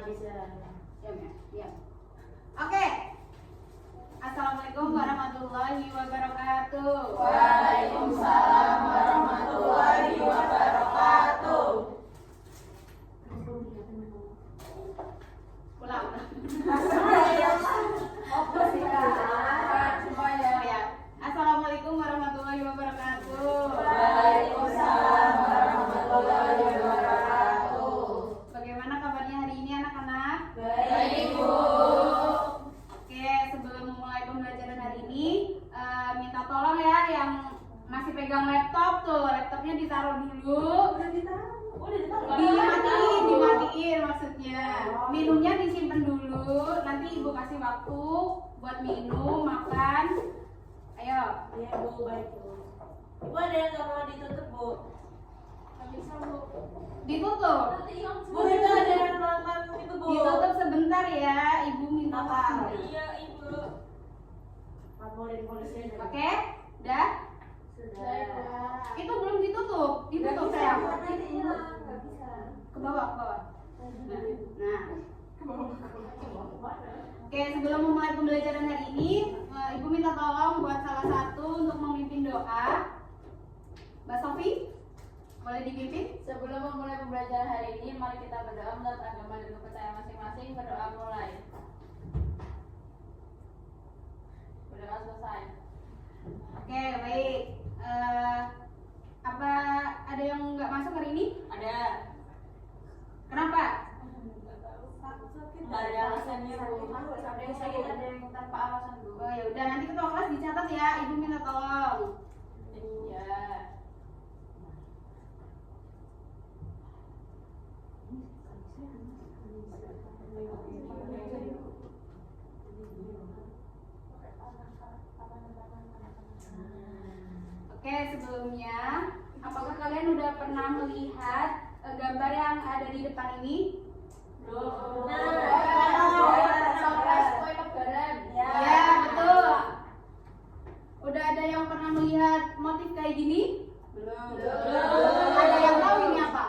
bisa. Ya. Oke. Assalamualaikum warahmatullahi wabarakatuh. Waalaikumsalam warahmatullahi wabarakatuh. Pulang. Assalamualaikum warahmatullahi wabarakatuh. Waalaikumsalam warahmatullahi wabarakatuh. Bagaimana kabarnya hari ini anak-anak? Baik, Bu. Oke, sebelum memulai pembelajaran hari ini, minta tolong ya yang masih pegang laptop tuh, laptopnya ditaruh dulu. Dimatiin maksudnya. Minumnya disimpan dulu, nanti ibu kasih waktu buat minum, makan. Ayo. Iya, Bu, baik, Bu. Ibu ada yang nggak mau ditutup, Bu? Nggak bisa, Bu. Ditutup. Bu, itu ada yang nonton itu, Bu. Ditutup sebentar ya, ibu minta Apa? waktu. Iya, Ibu. Laporin polisi aja. Oke, udah? Sudah. Itu belum ditutup, ditutup sayang. Nggak bisa. Ke bawah, ke bawah. Nah. Oke, sebelum memulai pembelajaran hari ini, ibu minta tolong buat salah satu untuk memimpin doa. Mbak Sofi, boleh dipimpin? Sebelum memulai pembelajaran hari ini, mari kita berdoa menurut agama dan kepercayaan masing-masing. Berdoa mulai. Berdoa selesai. Oke, baik. Apa ada yang nggak masuk hari ini? Ada. Kenapa? Nggak ada alasannya, Bu. Ada yang sakit, ada yang tanpa alasan, Bu. Oh ya udah, nanti ketua kelas dicatat ya. Ibu minta tolong. Iya. Oke, sebelumnya, apakah kalian udah pernah melihat gambar yang ada di depan ini? Surprise kue lebaran. Ya, betul. Udah ada yang pernah melihat motif kayak gini? Belum. Ada yang tahu ini apa?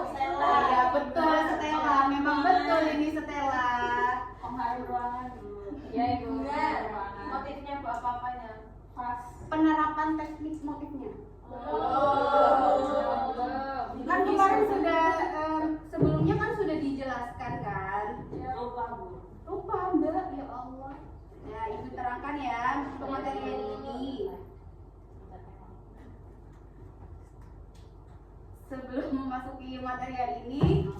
Stella. Ya, betul, Stella. Memang betul ini Stella. Pengharu ruangan. Iya, Ibu. Motifnya Bu, apa-apanya? Pas. Penerapan teknik motifnya. Belum. Kan kemarin sudah sebelumnya kan sudah dijelaskan kan? Lupa, Bu. Lupa Mbak, ya Allah. Ya, ibu terangkan ya untuk materi hari ini. Sebelum memasuki materi hari ini,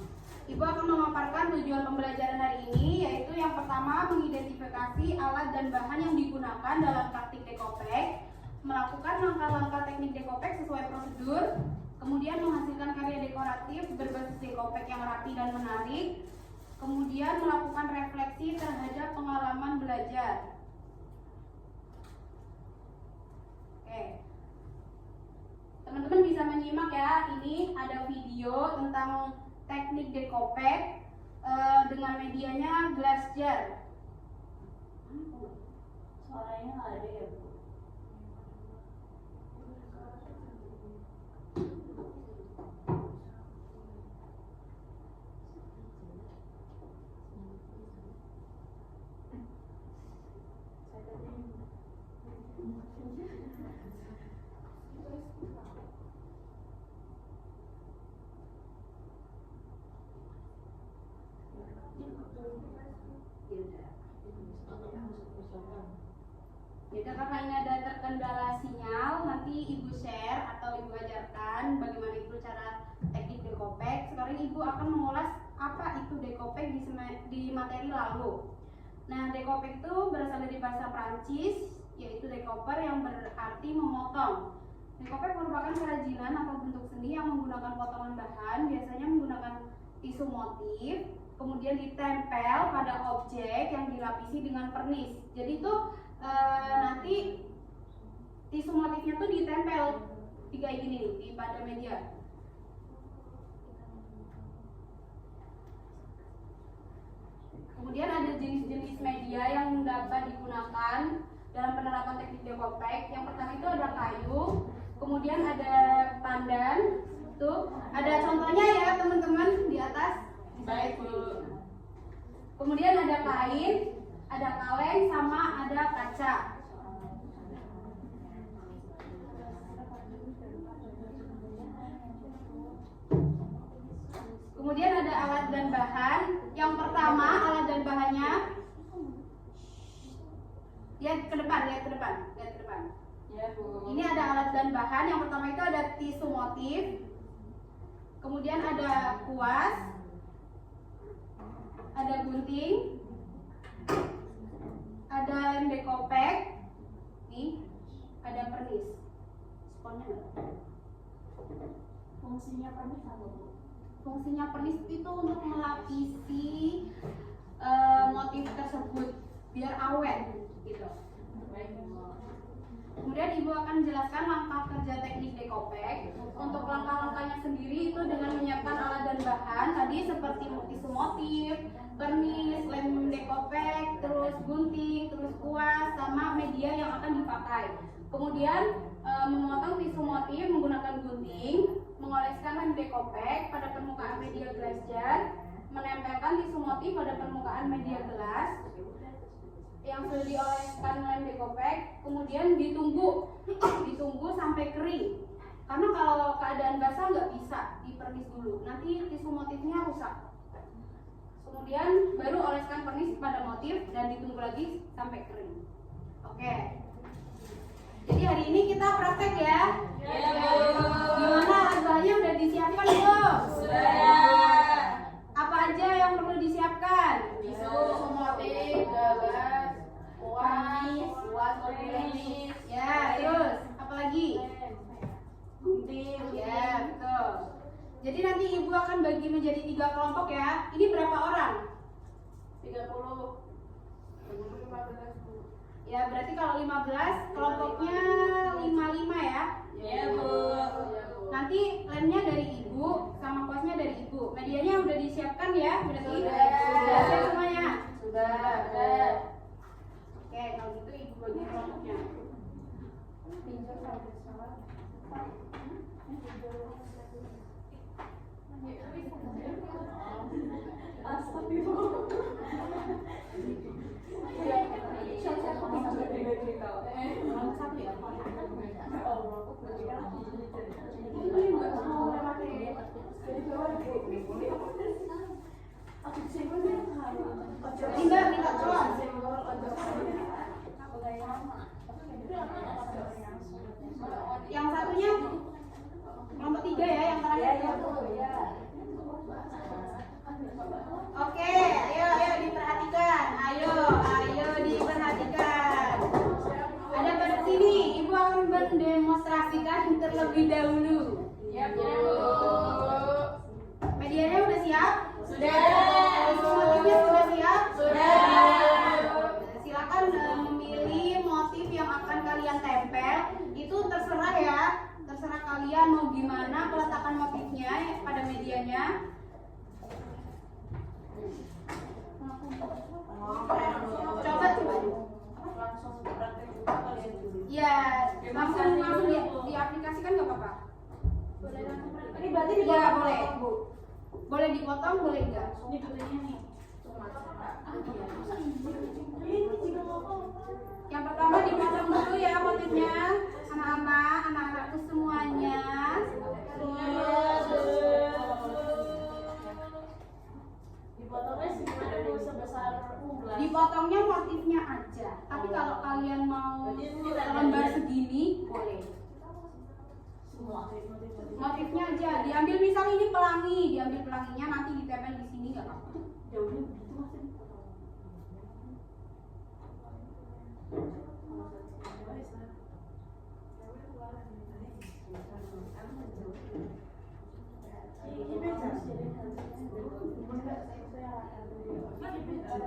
ibu akan memaparkan tujuan pembelajaran hari ini, yaitu yang pertama mengidentifikasi alat dan bahan yang digunakan dalam praktik dekopek, melakukan langkah-langkah teknik dekopek sesuai prosedur, kemudian menghasilkan karya dekoratif berbasis dekopek yang rapi dan menarik, kemudian melakukan refleksi terhadap pengalaman belajar. Oke, teman-teman bisa menyimak ya, ini ada video tentang teknik dekopek dengan medianya glass jar. Suaranya nggak ada ya, Bu? Jadi karena ini ada terkendala sinyal, nanti ibu share atau ibu ajarkan bagaimana itu cara teknik dekopek. Sekarang ibu akan mengulas apa itu dekopek di materi lalu. Nah, dekopek itu berasal dari bahasa Prancis, yaitu decoper yang berarti memotong. Dekopek merupakan kerajinan atau bentuk seni yang menggunakan potongan bahan, biasanya menggunakan tisu motif, kemudian ditempel pada objek yang dilapisi dengan pernis. Jadi itu nanti tisu motifnya tuh ditempel kayak gini nih di pada media. Kemudian ada jenis-jenis media yang dapat digunakan dalam penerapan teknik dekopek. Yang pertama itu ada kayu, kemudian ada pandan, tuh ada contohnya ya teman-teman di atas. Kemudian ada kain, ada kaleng, sama ada kaca. Kemudian ada alat dan bahan. Yang pertama alat dan bahannya, lihat ke depan. Ya, Bu. Ini ada alat dan bahan. Yang pertama itu ada tisu motif. Kemudian ada kuas, ada gunting, ada lem dekopek, nih, ada pernis. Sponnya nggak? Fungsinya pernis apa, Bu? Fungsinya pernis itu untuk melapisi motif tersebut biar awet gitu. Baik, Bu. Kemudian Ibu akan menjelaskan langkah kerja teknik dekopek. Untuk langkah-langkahnya sendiri itu dengan menyiapkan alat dan bahan tadi seperti tisu motif, pernis, lem dekopek, terus gunting, terus kuas, sama media yang akan dipakai. Kemudian memotong tisu motif menggunakan gunting, mengoleskan lem dekopek pada permukaan media gelas jar, menempelkan tisu motif pada permukaan media gelas yang sudah dioleskan lem dekopek, kemudian ditunggu sampai kering. Karena kalau keadaan basah nggak bisa dipernis dulu, nanti tisu motifnya rusak. Kemudian baru oleskan pernis pada motif dan ditunggu lagi sampai kering. Oke. Jadi hari ini kita praktek ya. Ya, Bu. Gimana alat bahannya udah disiapkan belum? Sudah. Apa aja yang perlu disiapkan? Tisu motif, gelas, kuas, pernis. Ya, terus apa lagi? Gunting. Ya, betul. Jadi nanti Ibu akan bagi menjadi 3 kelompok ya. Ini berapa orang? 30. 15, Bu. Ya, berarti kalau 15 kelompoknya 55 ya. Ya, Bu. Nanti lemnya dari Ibu sama kuasnya dari Ibu. Medianya udah disiapkan ya, berarti Sudah. sudah siap semuanya. Sudah. Oke, kalau gitu Ibu bagi kelompoknya. Minta tolong. Yang satunya kelompok 3 ya, yang terakhir. Oke, ayo diperhatikan. Ayo diperhatikan. Ada pada sini, Ibu akan mendemonstrasikan terlebih dahulu. Ya, Bu. Medianya udah siap? Sudah. Motifnya sudah siap? Sudah. Silakan memilih motif yang akan kalian tempel. Itu terserah ya, terserah kalian mau gimana peletakan motifnya pada medianya. Coba. Langsung praktek juga kalian dulu. Ya, langsung diaplikasikan nggak apa-apa. Boleh langsung praktek. Ini berarti Iya, dipotong, boleh. Bu. Boleh dipotong, boleh enggak. Ini guntingnya nih. Yang pertama dipotong dulu ya motifnya, anak-anakku semuanya. Dipotongnya segimana, Bu? Sebesar unggas. Dipotongnya motifnya aja. Tapi kalau kalian mau lembar segini, boleh. Motifnya aja. Diambil misal ini pelangi, diambil pelanginya nanti ditempel di sini nggak apa-apa. Jauhnya begitu Mas.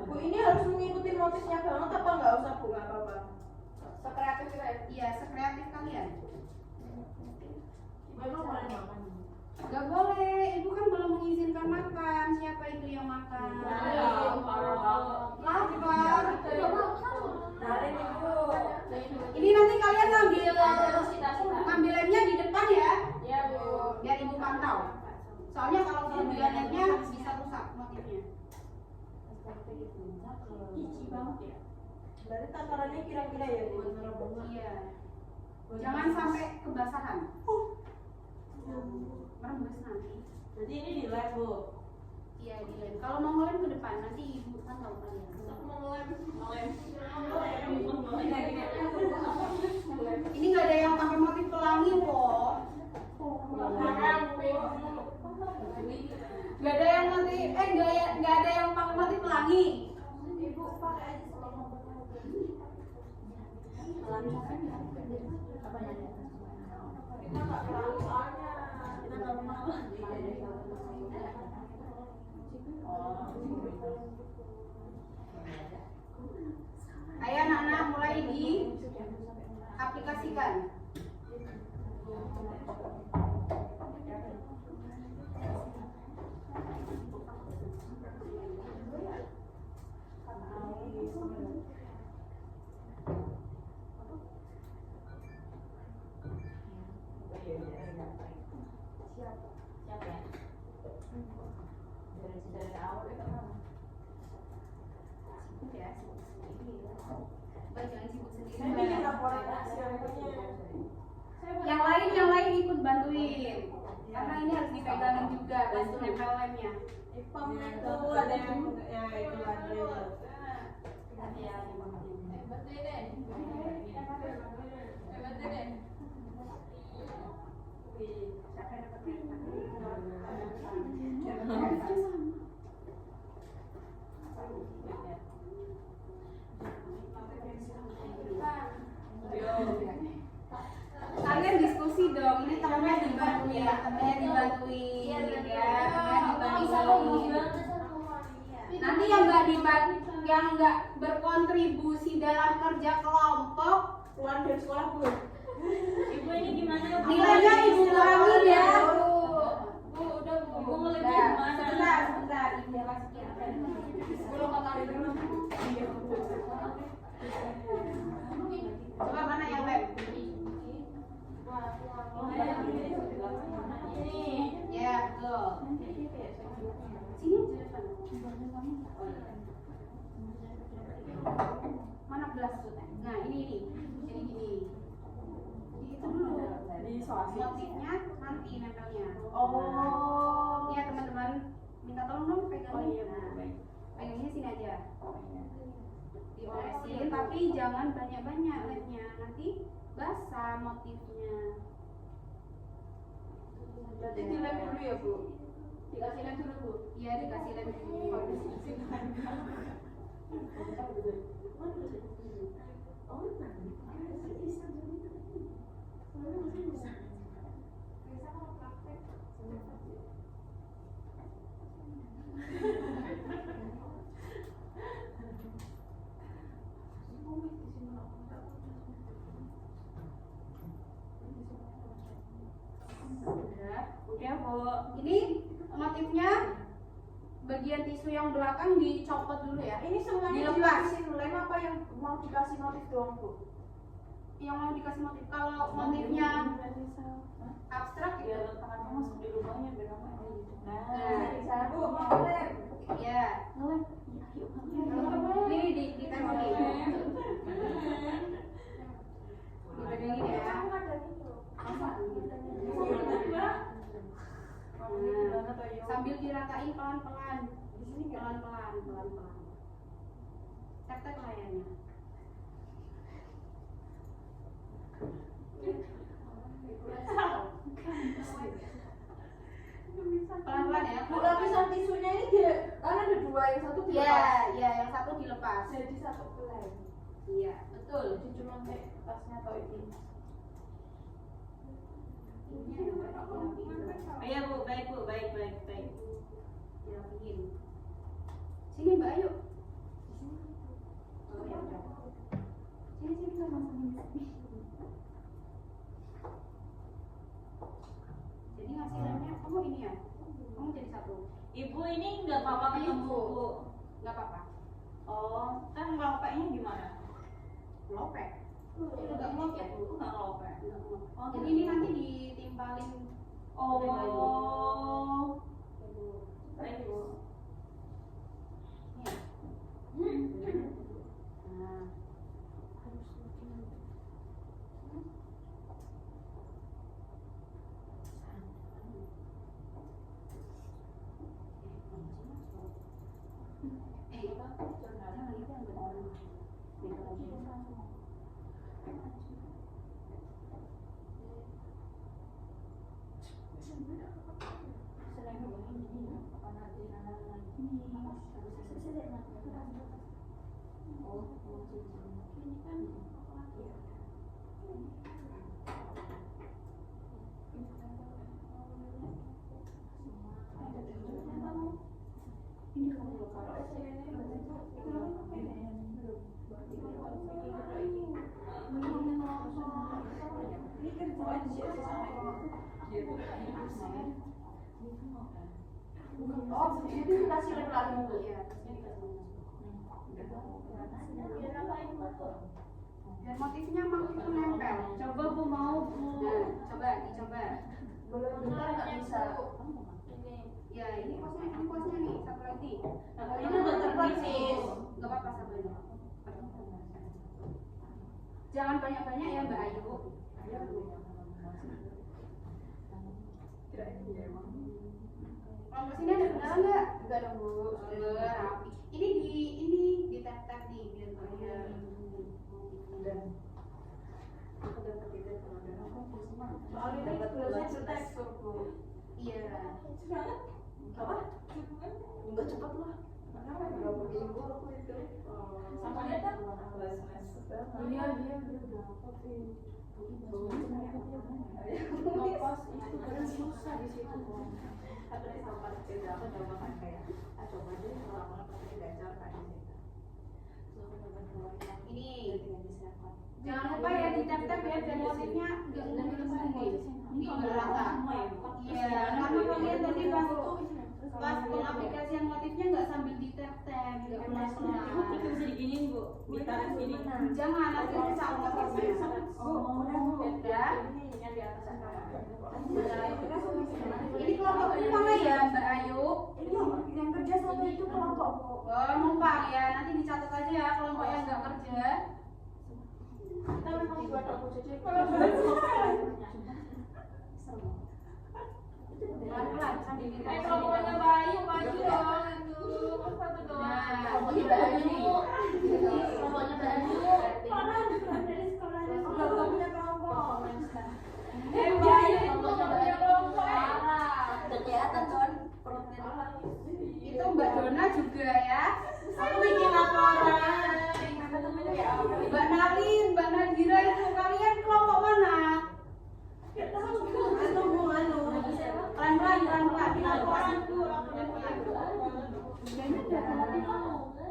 Bu, ini harus mengikuti motifnya banget apa nggak usah, Bu? Nggak apa-apa. Sekreatif kita ya? Iya, sekreatif kalian. Ibu emang boleh makan? Gak boleh, Ibu kan belum mengizinkan makan. Siapa itu yang makan? Lapar. Darin, Ibu. Ini nanti kalian ngambil lemnya di depan ya, Ya, Bu. biar Ibu pantau. Soalnya kalau kelebihan lemnya bisa rusak motifnya. Cici banget ya. Berarti takarannya kira-kira ya Bu? Iya. Jangan sampai kebasahan. Merembes nanti. Jadi ini di lab Bu? Iya, di lem. Kalau mau ngelem ke depan, nanti ibu kan tahu kalian. Ini nggak ada yang pakai motif pelangi kok. Nggak ada yang motif, nggak ada yang pakai motif pelangi. Ibu pakai aja selama kita nggak terlalu soalnya kita nggak mau. Ayo anak-anak mulai diaplikasikan. Siap ya. Dari awal itu kan. Sibuk ya, sibuk sendiri. Baik, jangan sibuk sendiri. Saya bikin laporan hasilnya. Yang lain ikut bantuin. Karena ini harus dipegangin juga, bantu nempel lemnya. Ipam itu ada yang ya itu lagi. Ya, betul deh. Betul deh. Siapa yang dapat nempel? Kalian diskusi dong, ini temennya dibantuin, ya, temennya dibantuin. Nanti yang nggak berkontribusi dalam kerja kelompok Keluar dari sekolah Bu. Ibu ini gimana? nilainya ibu kurangin ya. Bu, udah Bu. Ibu ngelebih Nah, gimana? sebentar, ibu kasih Belum kali dulu. Coba mana yang lab? Ini. Ya, betul. Sini aja depan. Mana gelas? Nah, ini. Jadi gini. Itu dulu. Di soasi. Motifnya nanti nempelnya. Oh. Iya, teman-teman. Minta tolong dong pegangin. Oh iya, Nah, baik. pegangnya sini aja. Diolesin, tapi jangan banyak-banyak lemnya. Nanti basah motifnya. Berarti dilem dulu ya Bu. Dikasih lem dulu Bu. Iya, dikasih lem dulu. Udah Bu. Ini motifnya bagian tisu yang belakang dicopot dulu ya. Ini semuanya Dilepas. dikasih lem apa yang mau dikasih motif doang Bu? Yang mau dikasih motif. Kalau motifnya abstrak Ya, gitu. tangannya masuk di lubangnya biar kamu gitu. Nah, Bisa Bu, mau lem. ya. Ini ditempelin. Dipegangin ya. Nah, sambil diratain pelan-pelan. Di sini pelan-pelan. Tek-tek layarnya. Pelan-pelan ya. Bu, lapisan tisunya ini dia kan ada dua, yang satu dilepas. Iya, yang satu dilepas. Jadi satu helai. Iya, betul. Jadi cuma kayak tasnya atau ini. Iya Bu, baik Bu, baik. Dirapiin. Sini Mbak Ayu. Oh, ya udah. Sini sama sini. Jadi ngasih lemnya kamu ini ya. Kamu jadi satu. Ibu ini nggak apa-apa ketemu Bu. Nggak apa-apa. Oh, kan ngelopeknya gimana? Ngelopek. Itu nggak ngelopek Bu, nggak ngelopek. Oh, jadi ini nanti ditimpalin. Oh, baik Bu. Nih. Oh, jadi dikasih lem lagi Bu. Iya, biar motifnya makin nempel. Coba Bu mau Bu. Nah, coba dicoba. Bentar nggak bisa. Ya, ini kuasnya nih, satu lagi. Ini udah terpersis. Gak apa-apa sabarnya. Jangan banyak-banyak ya Mbak Ayu. Kelompok sini ada kendala nggak? Enggak dong Bu. Rapi. Ini di tap-tap nih biar bayar. Soalnya ini gelasnya bertekstur Bu. Iya. Apa? Enggak cepat lah. Kenapa? Enggak begini Bu aku itu. Sama dia kan? Iya dia dapat sih. Ngepas itu kan susah di situ. Katanya sama sepeda aku coba kan kayak, coba deh orang-orang pakai gacor kan di situ. Ini jangan lupa ya di tap-tap ya dan motifnya nggak nih di rata. Iya, karena kalian tadi pas pengaplikasian motifnya nggak sambil di tap-tap, nggak pelan-pelan. Itu bisa diginiin Bu, ditarik gini. Jangan nanti rusak motifnya. Udah. Ini kelompoknya mana ya Mbak Ayu? Ini yang kerja sama itu kelompok Bu. Oh, numpang ya. Nanti dicatat aja ya kelompok yang nggak kerja. Kita memang buat aku cuci. Pelan-pelan sambil ditarik. Kelompoknya Bayu maju dong itu. Satu dong. Nah, kelompoknya Mbak Ayu nih. Kelompoknya Bayu. Dari sekolah kelompok punya kelompok. Bayu itu punya kelompok. Kelihatan Con perutnya. Itu Mbak Dona juga ya. Aku bikin laporan. Mbak Nalin, Mbak Nadira itu kalian kelompok mana? Itu Bu anu. Pelan-pelan. Laporan Bu.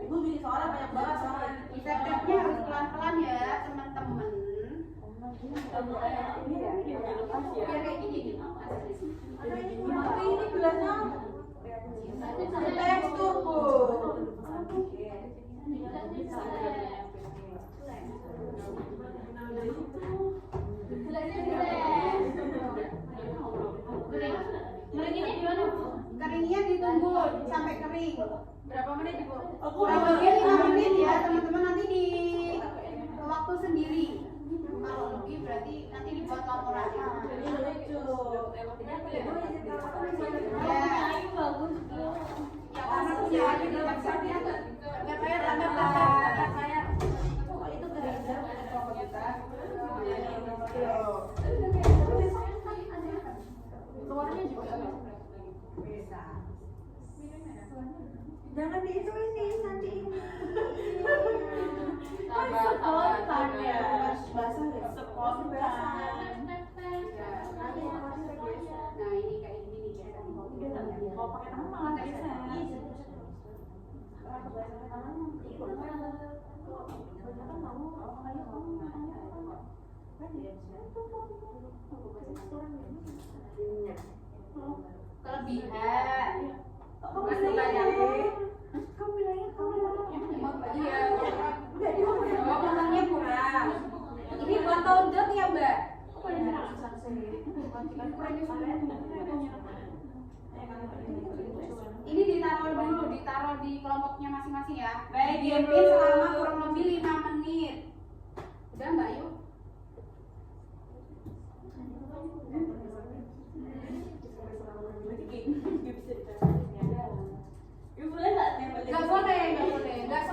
Ibu bikin soalnya banyak banget soalnya. Di tap-tapnya harus pelan-pelan ya teman-teman. Biar kayak gini nih. Tapi ini gelasnya tekstur Bu. Keringnya di mana Bu? Keringnya ditunggu sampai kering. Berapa menit Ibu? Kurang lebih 5 menit ya teman-teman, nanti di waktu sendiri. Kalau lebih berarti nanti dibuat laporan. Ini lucu. Ya, Ayu bagus Bu. ya karena punya aja di website-nya nggak kayak tanda kayak Itu gereja kelompok kita. Keluarnya juga bisa. Jangan diituin nih nanti ini. Spontan ya. Basah ya. Spontan. nah ini kayak gini nih biasanya. Kalau pakai tangan malah nggak bisa. Kelebihan. Kamu Bukan bilangnya kebanyakan. kamu bilangnya kamu Iya. udah di mana? Oh, potongnya kurang. Ini buat tondot ya Mbak? Ini ditaruh di kelompoknya masing-masing ya. Baik, Diamin selama kurang lebih 5 menit. Udah Mbak Ayu? Ibu boleh nggak nempel? Nggak boleh. Nggak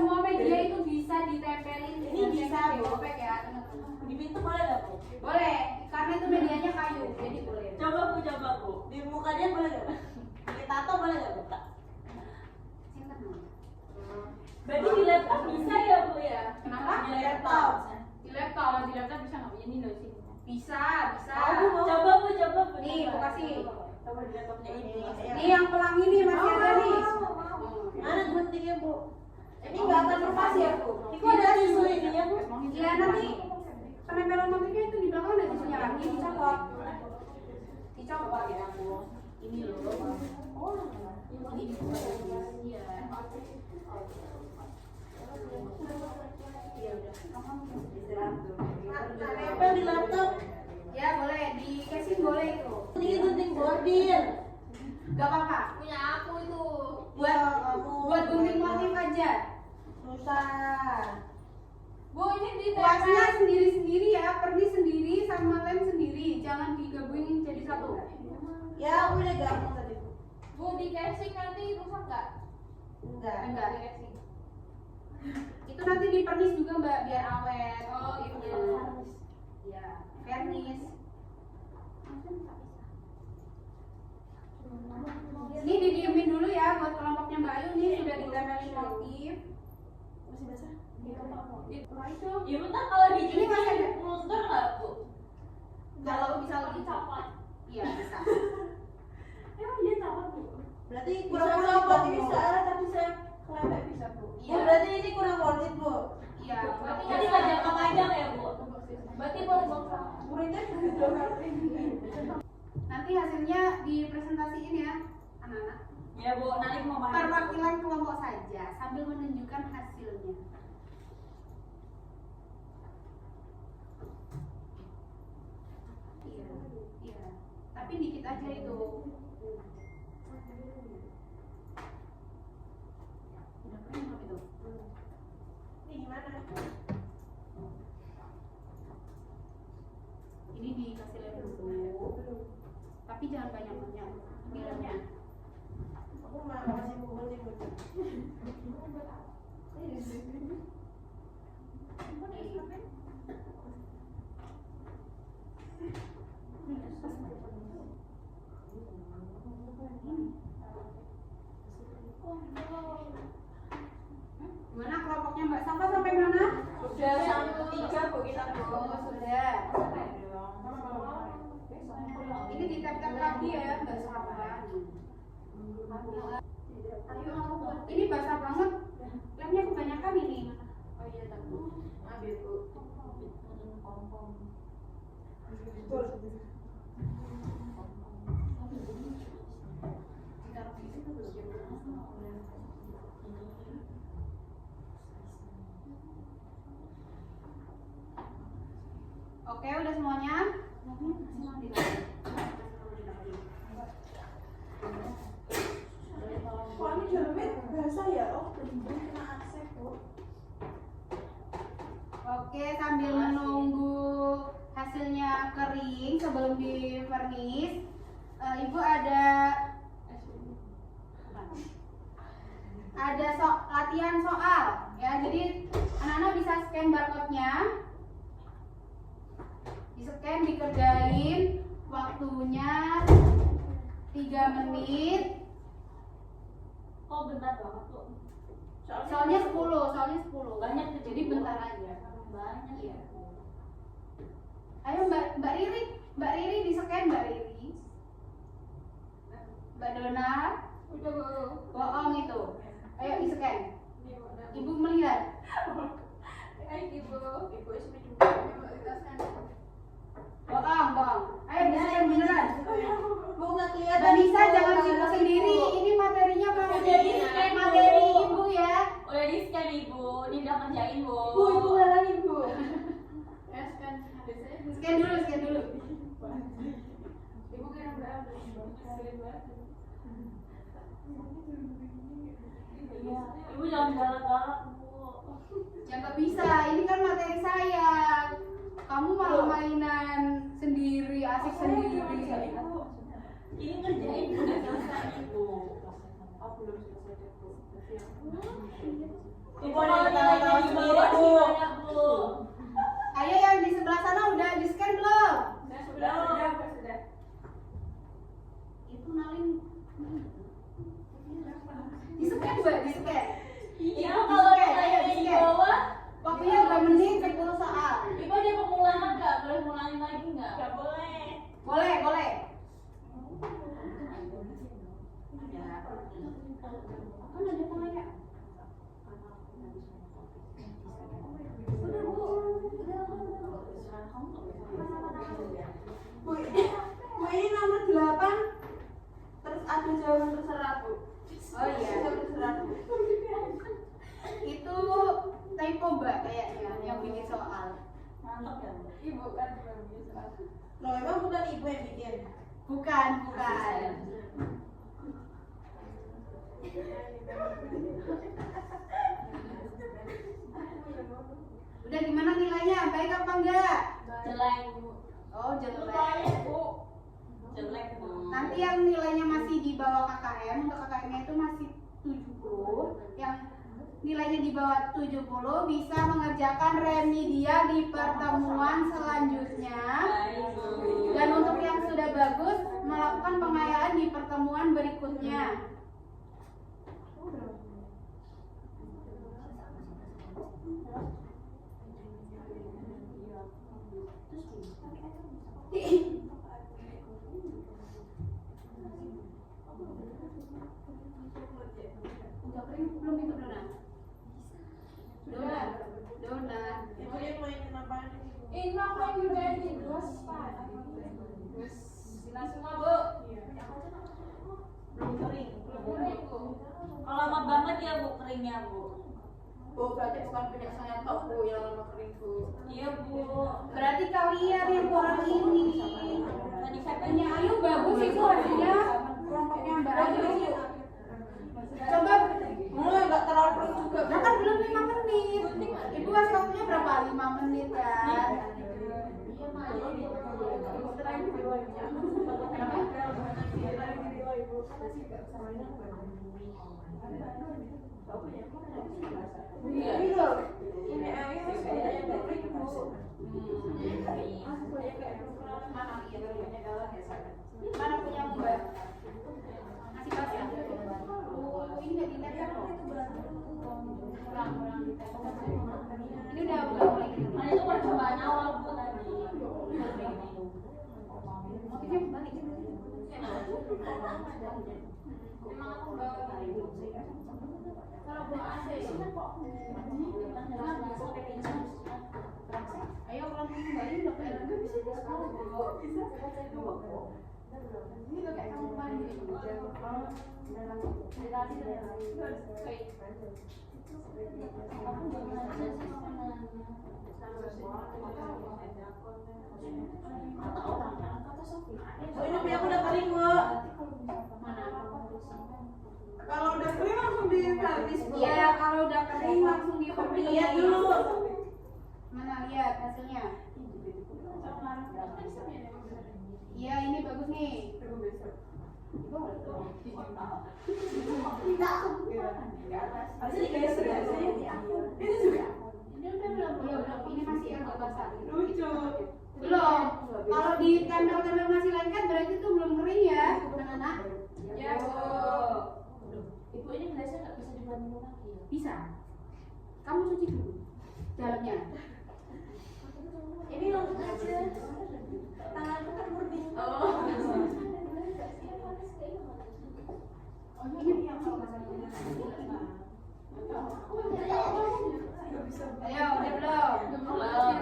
Berarti di laptop bisa ya Bu ya? Kenapa? Di laptop. Di laptop bisa nggak punya Nino sih? Bisa. Coba Bu. Nih, aku kasih. Coba di laptopnya ini. Nih yang pelangi nih masih ada nih. Mana guntingnya Bu? Ini nggak akan lepas ya Bu? Itu ada tisu ini ya Bu? Iya nanti penempelan motifnya itu di belakang ada tisunya lagi dicopot. Dicopot ya Bu. Ini loh. Oh, ini iya. Iya udah. Nempel di laptop. Ya boleh di casing boleh itu. Ini gunting bordir. Gak apa-apa. Punya aku itu. Buat gunting motif aja. Susah. Bu ini di Kuasnya sendiri-sendiri ya, pernis sendiri sama lem sendiri, jangan digabungin jadi satu. Ya, aku udah gabung tadi Bu. Bu di casing nanti rusak nggak? Enggak. Enggak. Itu nanti dipernis juga Mbak biar awet. Oh itu. Ya, vernis. Ini didiemin dulu ya buat kelompoknya Mbak Ayu nih sudah ditempelin motif. Masih basah? Itu. Ya bentar kalau Ini dicuci masih ada. luntur nggak Bu? Kalau bisa lebih copot. Iya bisa. Emang dia copot Bu? Berarti kurang copot bisa, tapi saya kelempet bisa Bu. Iya. Oh, berarti ini kurang worth it Bu. Iya. Berarti Jadi nggak jangka panjang ya Bu? Berarti boleh bongkar. Muridnya juga Nanti hasilnya dipresentasiin ya anak-anak. ya Bu, nanti mau main. Perwakilan kelompok saja sambil menunjukkan hasilnya. Iya. Tapi dikit aja itu. Udah keren belum itu? Ini gimana? Ini dikasih lem dulu. Tapi jangan banyak-banyak. Bilangnya. Aku masih mau gunting Bu. Gimana kelompoknya Mbak Safa sampai mana? Sudah sampai 3 Bu kita Bu. Oh sudah. Ini ditap-tap lagi ya Mbak Safa. Ini basah banget. Lemnya kebanyakan ini. Oh iya tak. Ambil Bu. Oke, udah semuanya? Kok ini jalannya basah ya? Oh, belum kena akses Bu. Oke, sambil menunggu hasilnya kering sebelum di vernis, Ibu ada latihan soal ya. Jadi anak-anak bisa scan barcode-nya, di scan, dikerjain, waktunya 3 menit. Oh, bentar banget Bu. Soalnya 10. Banyak tuh, Jadi bentar aja. Banyak Iya. Ayo Mbak Riri di scan Mbak Riri. Mbak Dona, Udah Bu. bohong itu. Ayo di scan. Ibu melihat. Ibu. Ibu SP dulu. Bohong. Ayo di scan beneran. Bu nggak kelihatan. Mbak Nisa jangan sibuk sendiri. Ini materinya mau Udah jadi di-scan, materi Bu. Ibu ya. Udah di scan Ibu, ini udah ngerjain Bu. Bu, Ibu nggak lagi Bu. Scan dulu. Ibu kira berapa? Sering banget. Ibu jangan galak-galak Bu. Ya nggak bisa. Ini kan materi saya. Kamu malah mainan sendiri, asik sendiri. Ini ngerjain udah selesai Ibu. Oh belum selesai Bu. Ibu ada ketawa-tawa sendiri Bu. Ayo yang di sebelah sana udah di scan belum? Sudah. Itu nalin di scan Mbak, di scan. Iya, Ibu kalau disket, nilainya ayo di disket. bawah, Waktunya 2 menit 10 soal. Ibu dia pengulangan nggak? Boleh ngulangin lagi nggak? Nggak boleh. Boleh, boleh. Kan ada penanya. Udah Bu. Bu, ini nomor 8. Terus ada jawaban terserah Bu. Oh iya. Jawaban terserah Bu. Itu typo Mbak kayaknya yang bikin soal. Mantap ya. Ibu kan belum bisa. Loh, emang bukan ibu yang bikin? Bukan, bukan. Udah gimana nilainya? Baik apa enggak? Jelek Bu. Oh, jelek. Lupain Bu. Jelek Bu. Nanti yang nilainya masih di bawah KKM, untuk KKM-nya itu masih 70. Yang nilainya di bawah 70 bisa mengerjakan remedial di pertemuan selanjutnya. Baik Bu. Dan untuk yang sudah bagus, melakukan pengayaan di pertemuan berikutnya. Udah kering belum itu donat? Donat. Donat. Ibu yang mainin apaan ini? Ini apa juga di gelas Pak? Sila semua Bu. Belum kering. Belum kering Bu. Kalau lama banget ya Bu keringnya Bu. Bu, berarti bukan punya saya tok Bu yang lama kering Bu. Iya Bu. Berarti kalian yang kurang ini. Tadi saya Punya Ayu bagus itu hasilnya. Kelompoknya Mbak Ayu. Coba, Mulai nggak terlalu kering juga. nah kan belum 5 menit. Ibu kasih waktunya berapa? 5 menit kan? Ini loh. Ini air kayaknya nggak kering Bu. Mana punya Mbak? Masih pas ya? Oh, ini nggak dilihat ya kok? Kurang dilihat. Ini udah mulai gitu. Nah itu percobaan awal Bu tadi. Motifnya balik. Emang aku bawa kalau bawa AC ini kok Ayo kalau kembali udah kayak ini udah kayak kamu kemarin Bu, ini punya aku udah kering Bu. Kalau udah kering langsung dihabis Bu. Iya, kalau udah kering langsung di Lihat dulu. Mana lihat hasilnya? Iya, ini bagus nih. Harusnya digeser ya sih. Ini juga. Iya, belum. Ini masih agak basah. Lucu. Belum. Kalau di tempel-tempel masih lengket berarti itu belum kering ya, anak-anak. ya Bu. Ibu ini gelasnya nggak bisa dibuat minum lagi ya? Bisa. Kamu cuci dulu dalamnya. Ini langsung aja. Tanganku kan murni. Ini yang Ayo, udah belum?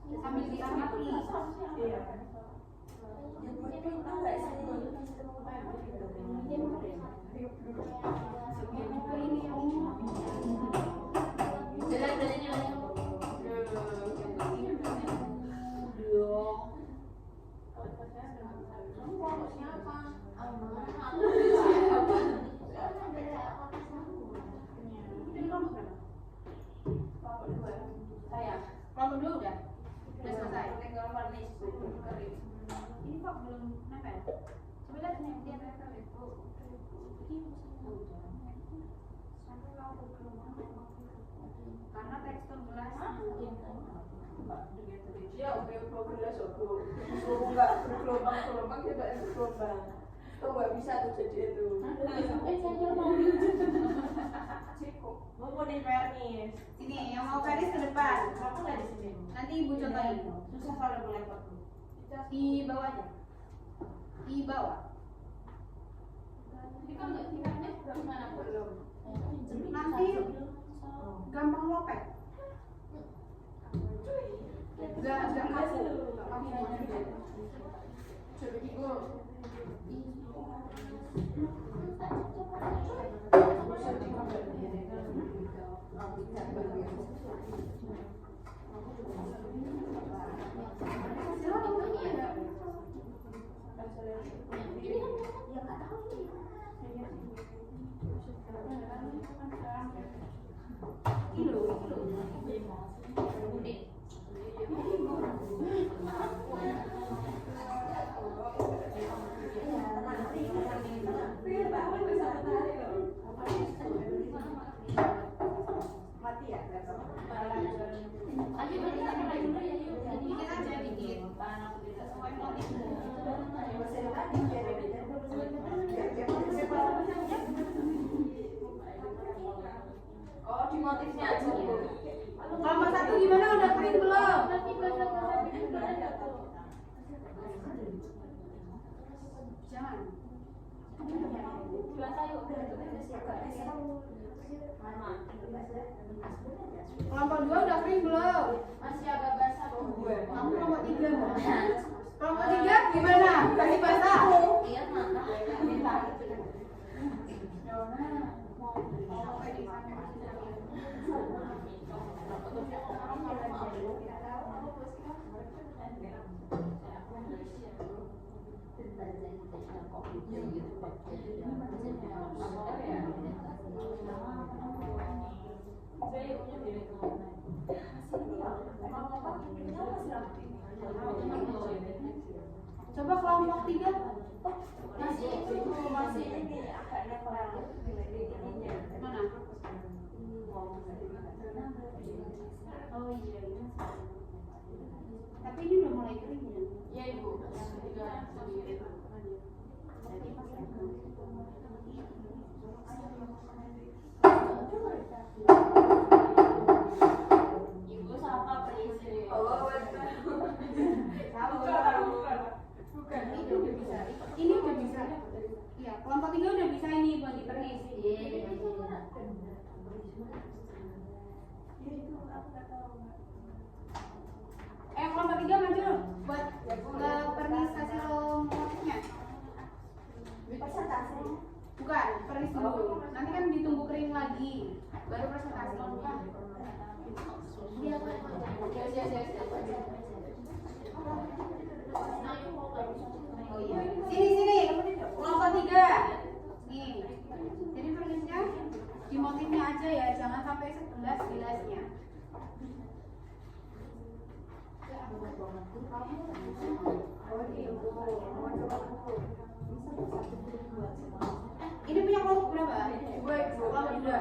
Sambil diamati. Iya. Ini Jelek berarti nilainya Bu. Kelompok dulu udah selesai. Kering. Ini kok belum nempel? Coba lihat nih, dia nempel itu. Karena tekstur gelas. Ya, gelas aku. Suruh nggak bergelombang-gelombang, dia nggak bergelombang. Tuh nggak bisa tuh jadi itu. Mau nih Pernis. Sini, yang mau Feris ke depan. Aku nggak di sini. Nanti ibu contohin. Susah kalau boleh laptop. Di bawah aja. Di bawah. Jadi kalau nggak tingkatnya gimana belum? Nanti gampang lopek. Gak kaku. Coba ibu. Dikit aja, dikit. Oh, di motifnya aja. Kelompok 1 gimana? Udah print belum? Jangan. Kelompok 2 udah print belum? Masih agak basah bu. Kamu kelompok 3 mau? Kelompok 3 gimana? Masih basah? Iya Coba kelompok 3. Masih ini agak netral. Mana? Oh iya, ini. Tapi ini udah mulai kering ya? Iya ibu. Ibu siapa perisi? Bukan, ini udah bisa. Ini udah bisa. Iya, kelompok 3 udah bisa ini buat dipernis. Kelompok 3 maju buat ke pernis hasil motifnya. Presentasi. Bukan, pernis dulu. Nanti kan ditunggu kering lagi, baru presentasi. Oh iya. Sini, kelompok 3. Nih, jadi pernisnya di motifnya aja ya, jangan sampai sebelas gelasnya. Ini punya kelompok berapa? Kelompok 2.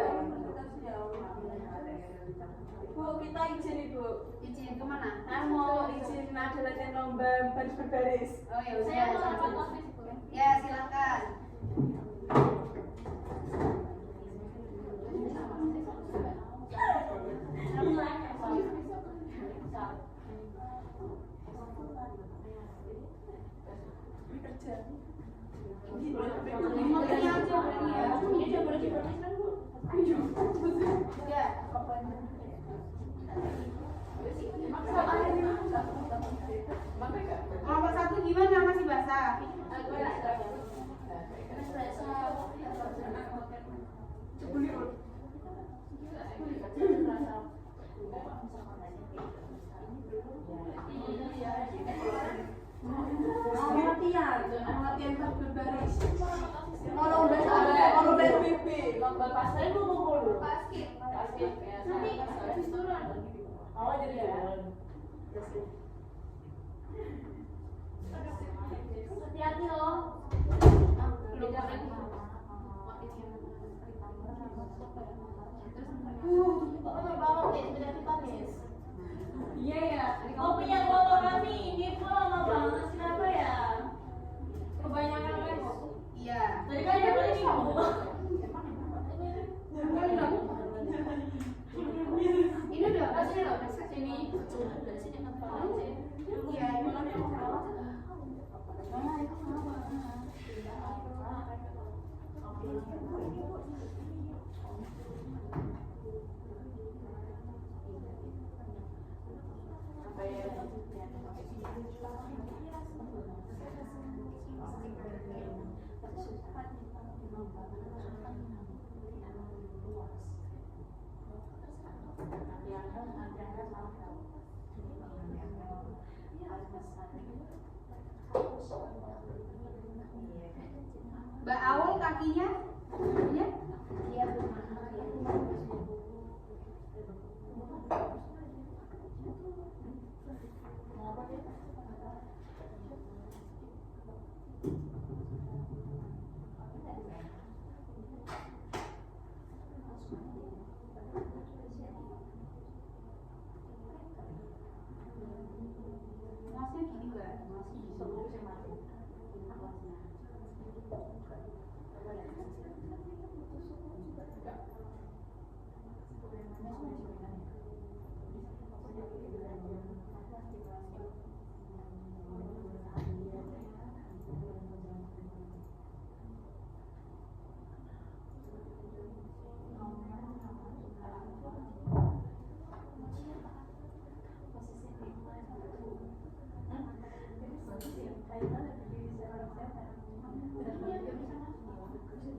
Bu, kita izin ibu. Izin kemana? Mau izin ada latihan lomba baris berbaris. Oh ya Saya mau udah. rapat office ibu. Ya silakan. Motifnya aja berarti ya. Ini udah boleh dipernis kan bu? Ya. Kelompok 1 gimana? Masih basah? Latihan berbaris. Mau lomba BB. Lomba pasar itu mau dulu. Basket. Basket ya. Nanti habis turun. Oh jadi ya. Hati-hati loh. Belum Iya ya. Kopinya kelompok kami ini kok lama banget kenapa ya? Kebanyakan kan kok. Iya. Tadi kan ada paling ibu. Mbak Aul kakinya? Ya? Masnya gini Mbak,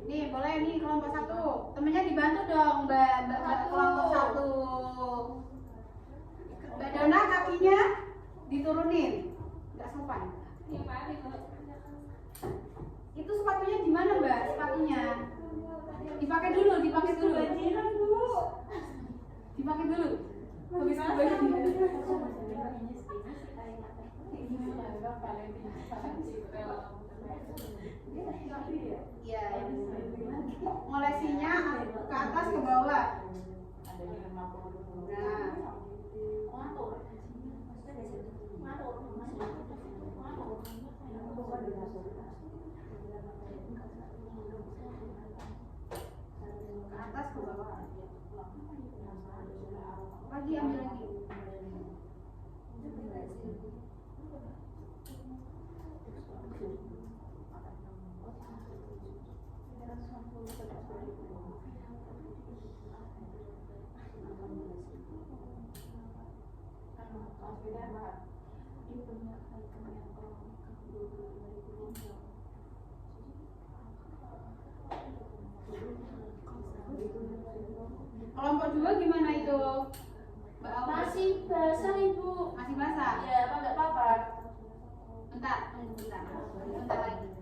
Nih boleh nih kelompok 1. Temennya dibantu dong Mbak kelompok 1. Mbak Dona kakinya diturunin. Enggak sopan. Itu sepatunya di mana Mbak? Sepatunya. Dipakai dulu. Dipakai dulu. Habis Iya, ngolesinya ke atas ke bawah. Nah, ke atas ke bawah. Lagi ambil lagi. Kelompok 2 gimana itu? Mbak Aul? Masih basah Ibu. Masih basah? Ya, apa enggak apa-apa? Bentar, tunggu bentar. Bentar lagi.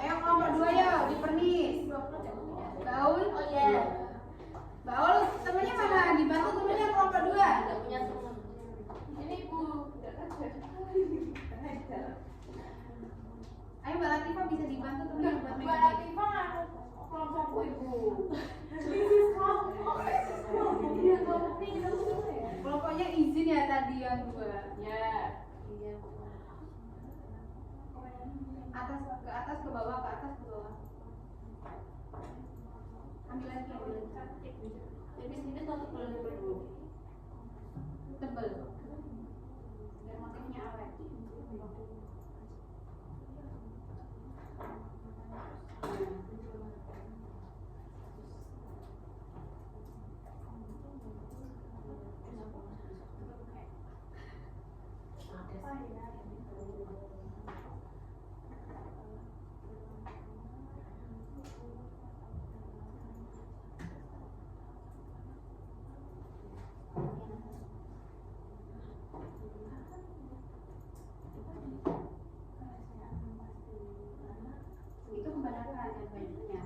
Ayo kelompok 2 ya, dipernis. Baul? Oh iya. Baul, temennya mana? Dibantu temennya kelompok 2. Enggak punya teman. Ini Ibu. Ayo Mbak Latifah bisa dibantu temennya buat Mbak megang. Latifah ngaku kelompokku Ibu. Kelompoknya izin ya tadi yang 2. Ya. Atas ke bawah, ke atas ke bawah. Ambil lagi. Tipis tipis atau tebal dulu? Tebel. Biar motifnya awet. Itu kebanyakan yang banyaknya.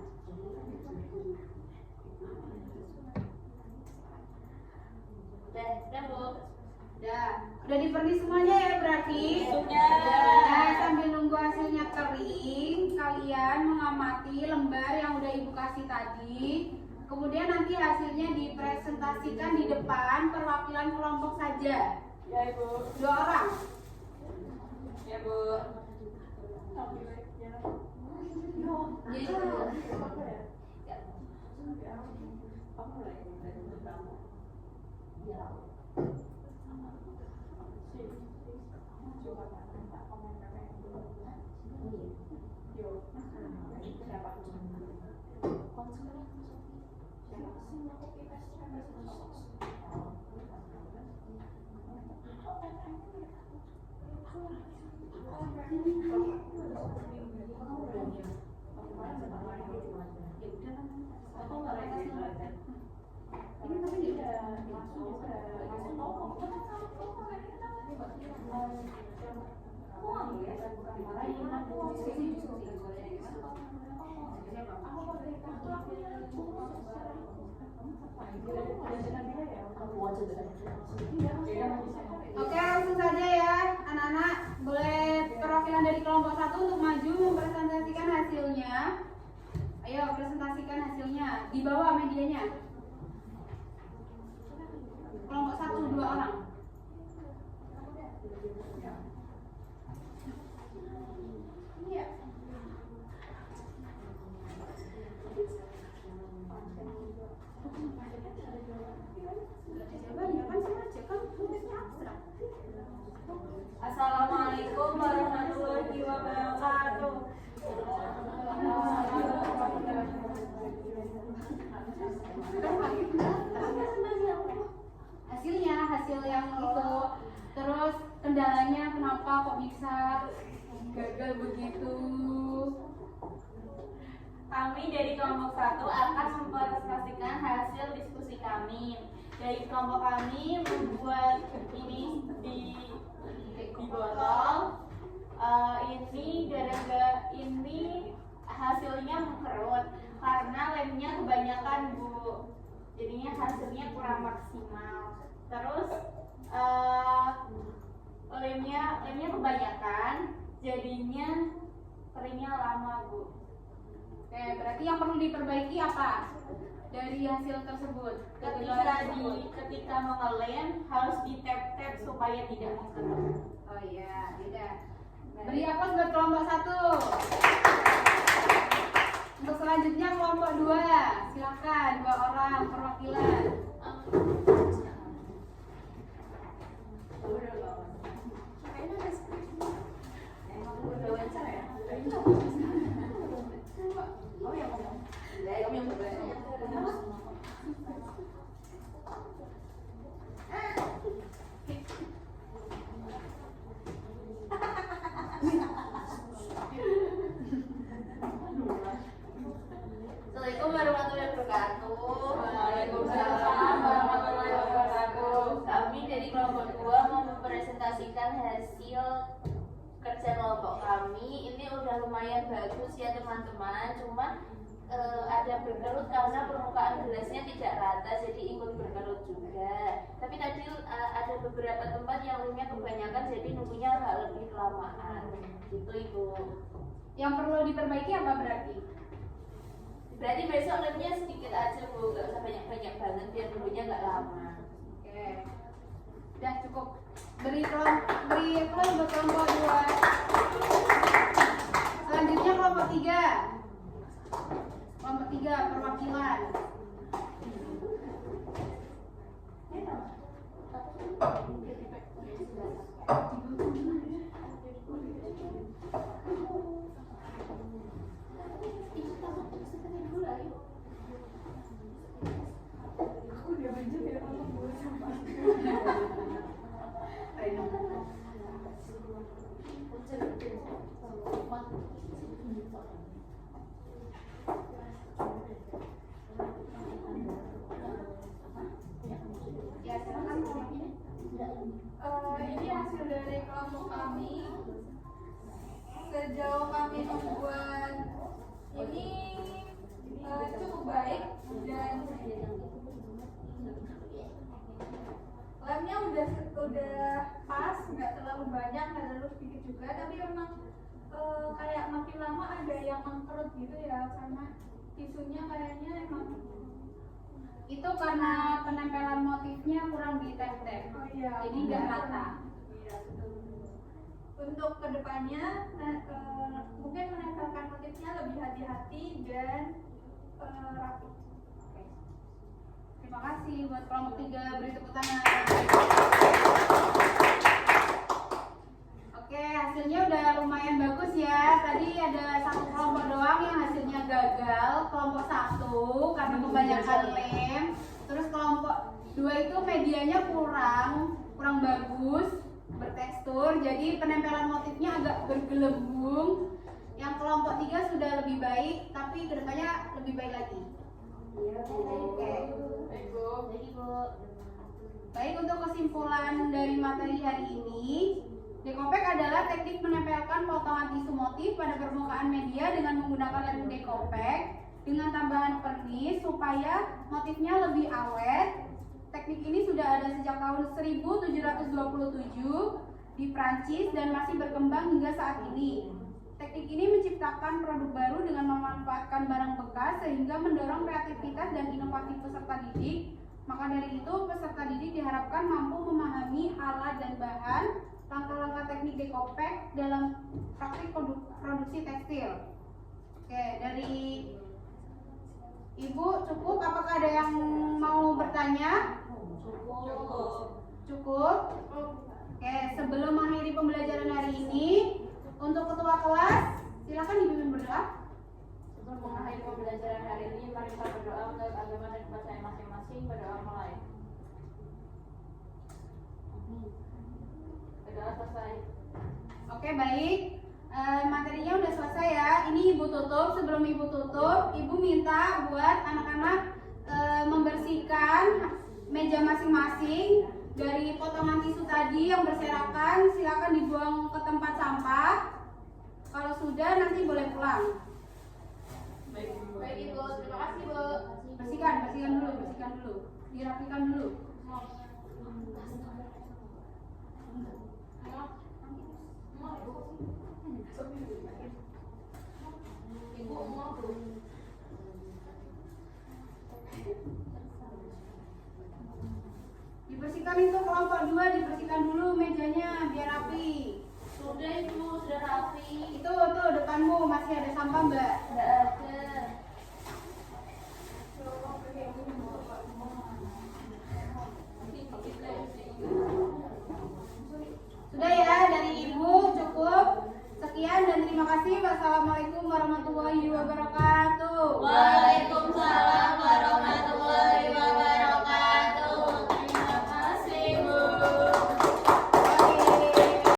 Udah Bu. Udah dipernis semuanya ya berarti? Sudah. Nah, sambil nunggu hasilnya kering, kalian mengamati lembar yang udah Ibu kasih tadi. Kemudian nanti hasilnya dipresentasikan di depan perwakilan kelompok saja. Ya Ibu. 2 orang. Ya Bu. Jadi Oke, langsung saja ya anak-anak, boleh perwakilan dari kelompok 1 untuk maju mempresentasikan hasilnya. Ayo presentasikan hasilnya, di bawah medianya. Kelompok 1 2 orang. Iya. Assalamualaikum warahmatullahi wabarakatuh. Hasilnya, hasil yang itu, terus kendalanya kenapa kok bisa gagal begitu. Kami dari kelompok 1 akan mempresentasikan hasil diskusi kami. Dari kelompok kami membuat ini di botol. Ini gara-gara ini hasilnya mengkerut karena lemnya kebanyakan, Bu. Jadinya hasilnya kurang maksimal. Terus lemnya kebanyakan, jadinya keringnya lama, Bu. Oke, berarti yang perlu diperbaiki apa dari hasil tersebut? Ketika mengelem harus ditap-tap supaya tidak mengkerut. Oh iya, tidak. Beri aplaus buat kelompok 1. Untuk selanjutnya kelompok 2. Silakan 2 orang perwakilan. Assalamualaikum warahmatullahi wabarakatuh. Waalaikumsalam warahmatullahi wabarakatuh. Kami dari kelompok 2 mau mempresentasikan hasil kerja kelompok kami. Ini udah lumayan bagus ya teman-teman. Cuma ada berkerut karena permukaan gelasnya tidak rata, jadi ikut berkerut juga. Tapi tadi ada beberapa tempat yang lemnya kebanyakan, jadi nunggunya agak lebih kelamaan. Gitu Ibu. Yang perlu diperbaiki apa berarti? Berarti besok lemnya sedikit aja Bu, gak usah banyak-banyak banget biar nunggunya gak lama. Oke. Udah cukup. Beri aplaus buat kelompok 2. Selanjutnya kelompok 3. Kelompok 3 perwakilan. Ya, silakan kelompoknya. Ini hasil dari kelompok kami. Sejauh kami membuat ini cukup baik dan lemnya udah pas, nggak terlalu banyak, nggak terlalu sedikit juga, tapi memang kayak makin lama ada yang mengkerut gitu ya, karena tisunya kayaknya emang Itu karena penempelan motifnya kurang ditap-tap. oh iya, Jadi nggak rata. Iya, betul. untuk kedepannya mungkin menempelkan motifnya lebih hati-hati dan rapi. Oke. Terima kasih buat kelompok 3, beri tepuk tangan. Oke, hasilnya udah lumayan bagus ya. Tadi ada satu kelompok doang yang hasilnya gagal, kelompok 1 karena kebanyakan lem. Terus kelompok 2 itu medianya kurang bagus, bertekstur, jadi penempelan motifnya agak bergelembung. Yang kelompok 3 sudah lebih baik, tapi kedepannya lebih baik lagi. Oke. Baik, untuk kesimpulan dari materi hari ini, dekopek adalah teknik menempelkan potongan tisu motif pada permukaan media dengan menggunakan lem dekopek dengan tambahan vernis supaya motifnya lebih awet. Teknik ini sudah ada sejak tahun 1727 di Prancis dan masih berkembang hingga saat ini. Teknik ini menciptakan produk baru dengan memanfaatkan barang bekas sehingga mendorong kreativitas dan inovasi peserta didik. Maka dari itu, peserta didik diharapkan mampu memahami alat dan bahan, langkah-langkah teknik dekopek dalam praktik produksi tekstil. Oke, dari Ibu cukup? Apakah ada yang mau bertanya? Cukup. Oke, sebelum mengakhiri pembelajaran hari ini, untuk ketua kelas, silakan dipimpin berdoa. Sebelum mengakhiri pembelajaran hari ini, mari kita berdoa untuk agama dan kepercayaan masing-masing. Berdoa mulai. Berdoa selesai. Oke, baik. Materinya udah selesai ya. Ini Ibu tutup. Sebelum Ibu tutup, Ibu minta buat anak-anak membersihkan meja masing-masing dari potongan tisu tadi yang berserakan. Silakan dibuang ke tempat sampah. Kalau sudah, nanti boleh pulang. Baik Ibu, terima kasih Bu. Bersihkan dulu, dirapikan dulu. Ibu mau Bu. Dibersihkan itu kelompok 2, dibersihkan dulu mejanya biar rapi. Sudah Ibu, sudah rapi. Itu tuh depanmu masih ada sampah, Mbak.